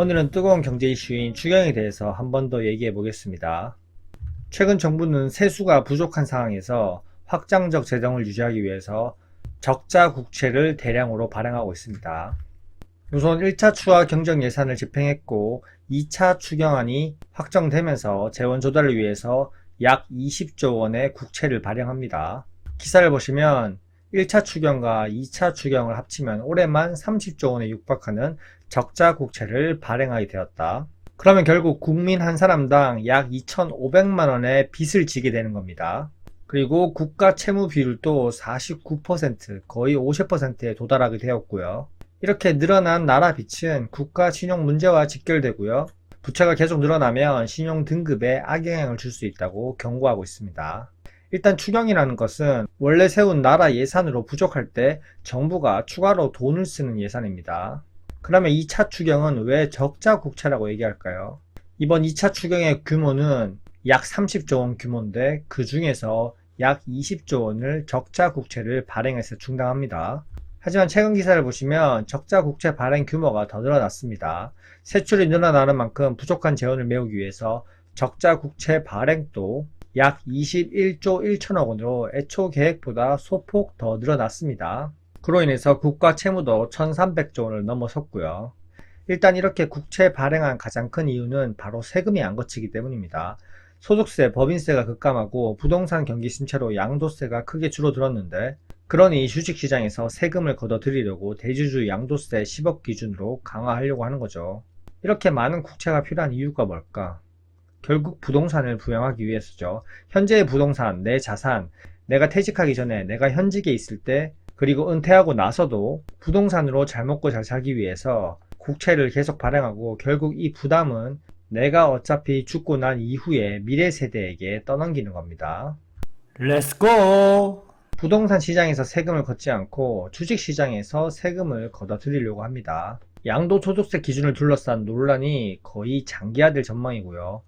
오늘은 뜨거운 경제 이슈인 추경에 대해서 한 번 더 얘기해 보겠습니다. 최근 정부는 세수가 부족한 상황에서 확장적 재정을 유지하기 위해서 적자 국채를 대량으로 발행하고 있습니다. 우선 1차 추가 경정 예산을 집행했고 2차 추경안이 확정되면서 재원 조달을 위해서 약 20조 원의 국채를 발행합니다. 기사를 보시면 1차 추경과 2차 추경을 합치면 올해만 30조 원에 육박하는 적자 국채를 발행하게 되었다. 그러면 결국 국민 한 사람당 약 2,500만 원의 빚을 지게 되는 겁니다. 그리고 국가 채무 비율도 49%, 거의 50%에 도달하게 되었고요. 이렇게 늘어난 나라 빚은 국가 신용 문제와 직결되고요. 부채가 계속 늘어나면 신용 등급에 악영향을 줄 수 있다고 경고하고 있습니다. 일단 추경이라는 것은 원래 세운 나라 예산으로 부족할 때 정부가 추가로 돈을 쓰는 예산입니다. 그러면 2차 추경은 왜 적자 국채라고 얘기할까요? 이번 2차 추경의 규모는 약 30조 원 규모인데 그 중에서 약 20조 원을 적자 국채를 발행해서 충당합니다. 하지만 최근 기사를 보시면 적자 국채 발행 규모가 더 늘어났습니다. 세출이 늘어나는 만큼 부족한 재원을 메우기 위해서 적자 국채 발행도 약 21조 1천억 원으로 애초 계획보다 소폭 더 늘어났습니다. 그로 인해서 국가 채무도 1300조 원을 넘어섰고요. 일단 이렇게 국채 발행한 가장 큰 이유는 바로 세금이 안 거치기 때문입니다. 소득세, 법인세가 급감하고 부동산 경기 침체로 양도세가 크게 줄어들었는데 그러니 주식시장에서 세금을 걷어들이려고 대주주 양도세 10억 기준으로 강화하려고 하는 거죠. 이렇게 많은 국채가 필요한 이유가 뭘까? 결국 부동산을 부양하기 위해서죠. 현재의 부동산, 내 자산, 내가 퇴직하기 전에 내가 현직에 있을 때 그리고 은퇴하고 나서도 부동산으로 잘 먹고 잘 살기 위해서 국채를 계속 발행하고 결국 이 부담은 내가 어차피 죽고 난 이후에 미래 세대에게 떠넘기는 겁니다. 렛츠고! 부동산 시장에서 세금을 걷지 않고 주식 시장에서 세금을 걷어들이려고 합니다. 양도소득세 기준을 둘러싼 논란이 거의 장기화될 전망이고요.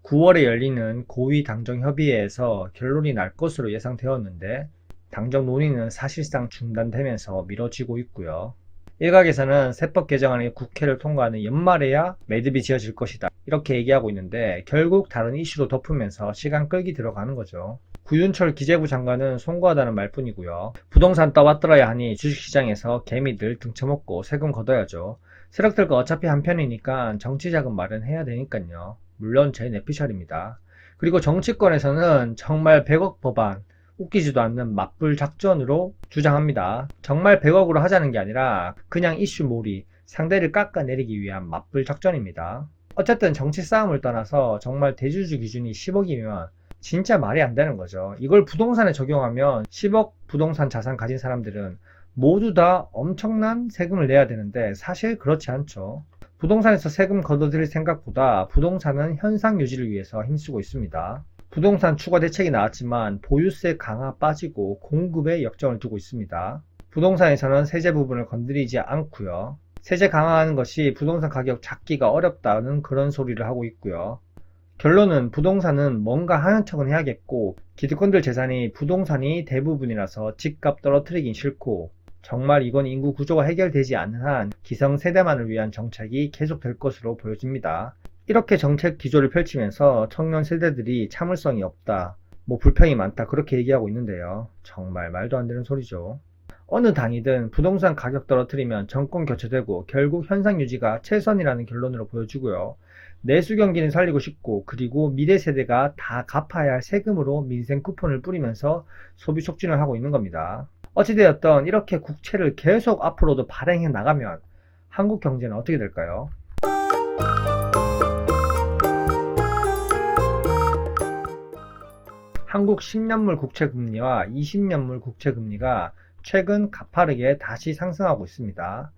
9월에 열리는 고위당정협의회에서 결론이 날 것으로 예상되었는데 당정 논의는 사실상 중단되면서 미뤄지고 있고요. 일각에서는 세법 개정안이 국회를 통과하는 연말에야 매듭이 지어질 것이다 이렇게 얘기하고 있는데 결국 다른 이슈로 덮으면서 시간 끌기 들어가는 거죠. 구윤철 기재부 장관은 송구하다는 말뿐이고요. 부동산 떠받들어야 하니 주식시장에서 개미들 등쳐먹고 세금 걷어야죠. 세력들 거 어차피 한 편이니까 정치자금 마련해야 되니까요. 물론 제 내피셜입니다. 그리고 정치권에서는 정말 100억 법안, 웃기지도 않는 맞불 작전으로 주장합니다. 정말 100억으로 하자는 게 아니라 그냥 이슈 몰이, 상대를 깎아내리기 위한 맞불 작전입니다. 어쨌든 정치 싸움을 떠나서 정말 대주주 기준이 10억이면 진짜 말이 안 되는 거죠. 이걸 부동산에 적용하면 10억 부동산 자산 가진 사람들은 모두 다 엄청난 세금을 내야 되는데 사실 그렇지 않죠. 부동산에서 세금 걷어들일 생각보다 부동산은 현상 유지를 위해서 힘쓰고 있습니다. 부동산 추가 대책이 나왔지만 보유세 강화 빠지고 공급에 역정을 두고 있습니다. 부동산에서는 세제 부분을 건드리지 않고요. 세제 강화하는 것이 부동산 가격 잡기가 어렵다는 그런 소리를 하고 있고요. 결론은 부동산은 뭔가 하는 척은 해야겠고 기득권들 재산이 부동산이 대부분이라서 집값 떨어뜨리긴 싫고 정말 이건 인구 구조가 해결되지 않는 한 기성세대만을 위한 정책이 계속될 것으로 보여집니다. 이렇게 정책 기조를 펼치면서 청년 세대들이 참을성이 없다, 불평이 많다 그렇게 얘기하고 있는데요. 정말 말도 안 되는 소리죠. 어느 당이든 부동산 가격 떨어뜨리면 정권 교체되고 결국 현상 유지가 최선이라는 결론으로 보여지고요. 내수 경기는 살리고 싶고 그리고 미래 세대가 다 갚아야 할 세금으로 민생 쿠폰을 뿌리면서 소비 촉진을 하고 있는 겁니다. 어찌되었던 이렇게 국채를 계속 앞으로도 발행해 나가면 한국 경제는 어떻게 될까요? 한국 10년물 국채 금리와 20년물 국채 금리가 최근 가파르게 다시 상승하고 있습니다.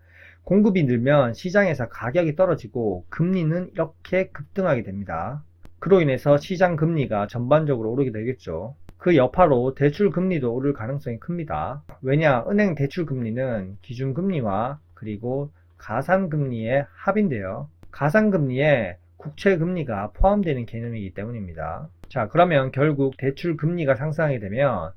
공급이 늘면 시장에서 가격이 떨어지고 금리는 이렇게 급등하게 됩니다. 그로 인해서 시장 금리가 전반적으로 오르게 되겠죠. 그 여파로 대출 금리도 오를 가능성이 큽니다. 왜냐, 은행 대출 금리는 기준 금리와 그리고 가산 금리의 합인데요. 가산 금리에 국채 금리가 포함되는 개념이기 때문입니다. 자, 그러면 결국 대출 금리가 상승하게 되면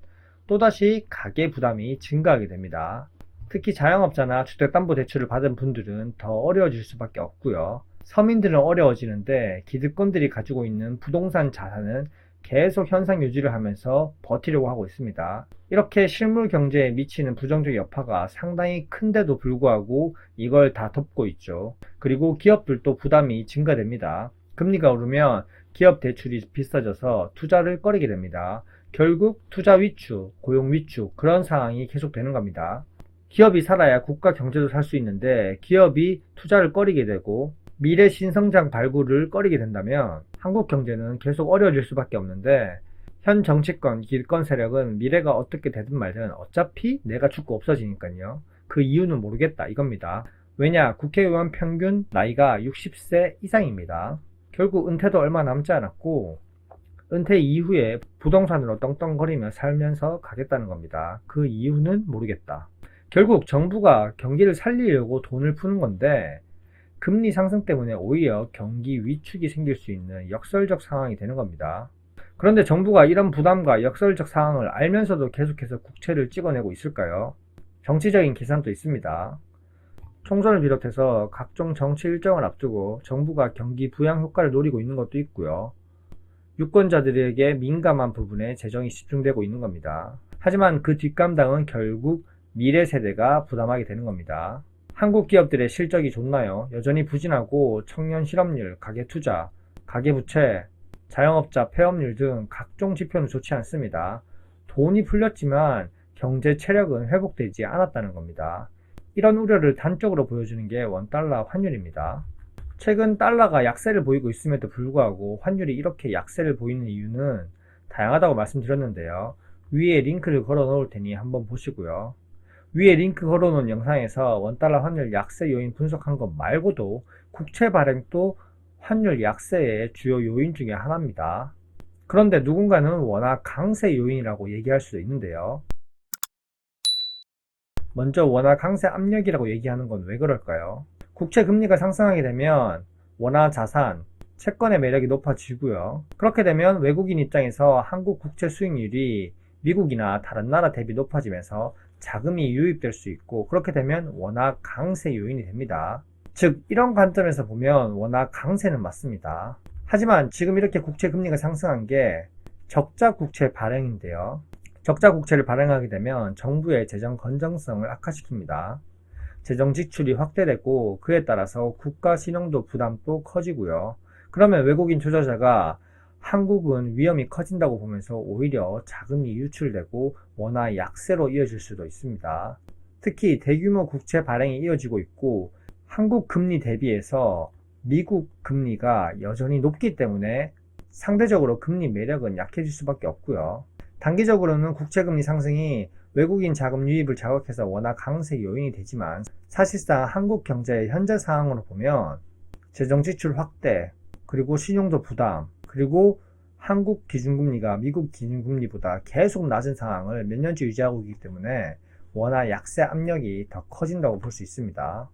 또다시 가계 부담이 증가하게 됩니다. 특히 자영업자나 주택담보대출을 받은 분들은 더 어려워질 수밖에 없고요. 서민들은 어려워지는데 기득권들이 가지고 있는 부동산 자산은 계속 현상 유지를 하면서 버티려고 하고 있습니다. 이렇게 실물 경제에 미치는 부정적 여파가 상당히 큰데도 불구하고 이걸 다 덮고 있죠. 그리고 기업들도 부담이 증가됩니다. 금리가 오르면 기업 대출이 비싸져서 투자를 꺼리게 됩니다. 결국 투자 위축, 고용 위축 그런 상황이 계속되는 겁니다. 기업이 살아야 국가 경제도 살 수 있는데 기업이 투자를 꺼리게 되고 미래 신성장 발굴을 꺼리게 된다면 한국 경제는 계속 어려워질 수밖에 없는데 현 정치권, 기득권 세력은 미래가 어떻게 되든 말든 어차피 내가 죽고 없어지니까요. 그 이유는 모르겠다 이겁니다. 왜냐? 국회의원 평균 나이가 60세 이상입니다. 결국 은퇴도 얼마 남지 않았고 은퇴 이후에 부동산으로 떵떵거리며 살면서 가겠다는 겁니다. 그 이유는 모르겠다. 결국 정부가 경기를 살리려고 돈을 푸는 건데 금리 상승 때문에 오히려 경기 위축이 생길 수 있는 역설적 상황이 되는 겁니다. 그런데 정부가 이런 부담과 역설적 상황을 알면서도 계속해서 국채를 찍어내고 있을까요? 정치적인 계산도 있습니다. 총선을 비롯해서 각종 정치 일정을 앞두고 정부가 경기 부양 효과를 노리고 있는 것도 있고요. 유권자들에게 민감한 부분에 재정이 집중되고 있는 겁니다. 하지만 그 뒷감당은 결국 미래 세대가 부담하게 되는 겁니다. 한국 기업들의 실적이 좋나요? 여전히 부진하고 청년 실업률, 가계 투자, 가계 부채, 자영업자 폐업률 등 각종 지표는 좋지 않습니다. 돈이 풀렸지만 경제 체력은 회복되지 않았다는 겁니다. 이런 우려를 단적으로 보여주는 게 원달러 환율입니다. 최근 달러가 약세를 보이고 있음에도 불구하고 환율이 이렇게 약세를 보이는 이유는 다양하다고 말씀드렸는데요. 위에 링크를 걸어 놓을 테니 한번 보시고요. 위에 링크 걸어놓은 영상에서 원달러 환율 약세 요인 분석한 것 말고도 국채 발행도 환율 약세의 주요 요인 중에 하나입니다. 그런데 누군가는 워낙 강세 요인이라고 얘기할 수도 있는데요. 먼저 원화 강세 압력이라고 얘기하는 건 왜 그럴까요? 국채 금리가 상승하게 되면 원화 자산, 채권의 매력이 높아지고요. 그렇게 되면 외국인 입장에서 한국 국채 수익률이 미국이나 다른 나라 대비 높아지면서 자금이 유입될 수 있고 그렇게 되면 원화 강세 요인이 됩니다. 즉 이런 관점에서 보면 원화 강세는 맞습니다. 하지만 지금 이렇게 국채 금리가 상승한 게 적자 국채 발행인데요. 적자 국채를 발행하게 되면 정부의 재정 건전성을 악화시킵니다. 재정 지출이 확대되고 그에 따라서 국가 신용도 부담도 커지고요. 그러면 외국인 투자자가 한국은 위험이 커진다고 보면서 오히려 자금이 유출되고 원화 약세로 이어질 수도 있습니다. 특히 대규모 국채 발행이 이어지고 있고 한국 금리 대비해서 미국 금리가 여전히 높기 때문에 상대적으로 금리 매력은 약해질 수밖에 없고요. 단기적으로는 국채금리 상승이 외국인 자금 유입을 자극해서 원화 강세 요인이 되지만 사실상 한국 경제의 현재 상황으로 보면 재정 지출 확대, 그리고 신용도 부담, 그리고 한국 기준금리가 미국 기준금리보다 계속 낮은 상황을 몇 년째 유지하고 있기 때문에 원화 약세 압력이 더 커진다고 볼 수 있습니다.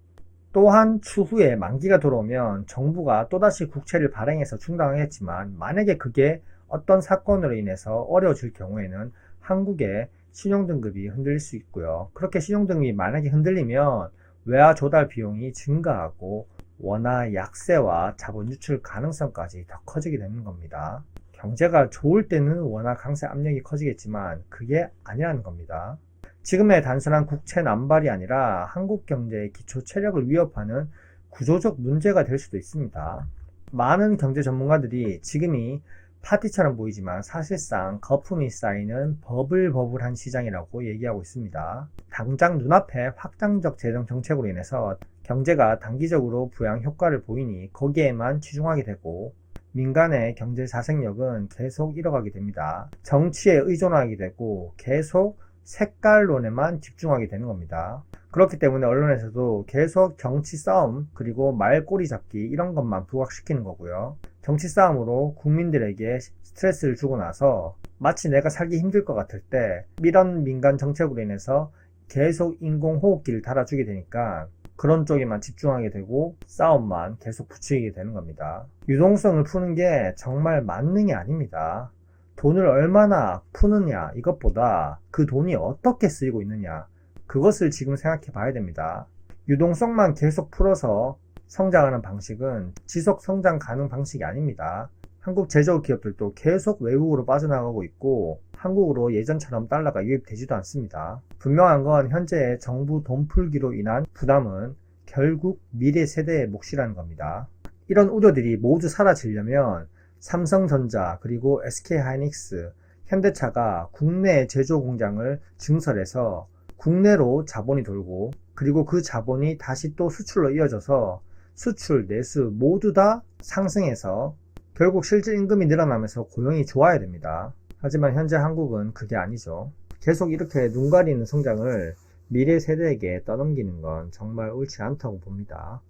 또한 추후에 만기가 돌아오면 정부가 또다시 국채를 발행해서 충당하겠지만 만약에 그게 어떤 사건으로 인해서 어려워질 경우에는 한국의 신용등급이 흔들릴 수 있고요. 그렇게 신용등급이 만약에 흔들리면 외화 조달 비용이 증가하고 원화 약세와 자본 유출 가능성까지 더 커지게 되는 겁니다. 경제가 좋을 때는 원화 강세 압력이 커지겠지만 그게 아니라는 겁니다. 지금의 단순한 국채 남발이 아니라 한국 경제의 기초 체력을 위협하는 구조적 문제가 될 수도 있습니다. 많은 경제 전문가들이 지금이 파티처럼 보이지만 사실상 거품이 쌓이는 버블버블한 시장이라고 얘기하고 있습니다. 당장 눈앞에 확장적 재정 정책으로 인해서 경제가 단기적으로 부양 효과를 보이니 거기에만 치중하게 되고 민간의 경제 자생력은 계속 잃어가게 됩니다. 정치에 의존하게 되고 계속 색깔론에만 집중하게 되는 겁니다. 그렇기 때문에 언론에서도 계속 정치 싸움 그리고 말꼬리 잡기 이런 것만 부각시키는 거고요. 정치 싸움으로 국민들에게 스트레스를 주고 나서 마치 내가 살기 힘들 것 같을 때 이런 민간 정책으로 인해서 계속 인공호흡기를 달아주게 되니까 그런 쪽에만 집중하게 되고 싸움만 계속 부추기게 되는 겁니다. 유동성을 푸는 게 정말 만능이 아닙니다. 돈을 얼마나 푸느냐 이것보다 그 돈이 어떻게 쓰이고 있느냐 그것을 지금 생각해 봐야 됩니다. 유동성만 계속 풀어서 성장하는 방식은 지속 성장 가능 방식이 아닙니다. 한국 제조업 기업들도 계속 외국으로 빠져나가고 있고 한국으로 예전처럼 달러가 유입되지도 않습니다. 분명한 건 현재의 정부 돈풀기로 인한 부담은 결국 미래 세대의 몫이라는 겁니다. 이런 우려들이 모두 사라지려면 삼성전자 그리고 SK하이닉스, 현대차가 국내 제조 공장을 증설해서 국내로 자본이 돌고 그리고 그 자본이 다시 또 수출로 이어져서 수출, 내수 모두 다 상승해서 결국 실질 임금이 늘어나면서 고용이 좋아야 됩니다. 하지만 현재 한국은 그게 아니죠. 계속 이렇게 눈 가리는 성장을 미래 세대에게 떠넘기는 건 정말 옳지 않다고 봅니다.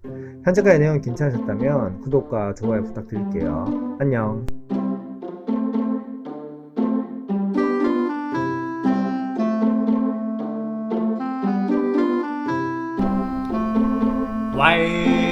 현재까지 내용 괜찮으셨다면 구독과 좋아요 부탁드릴게요. 안녕. Why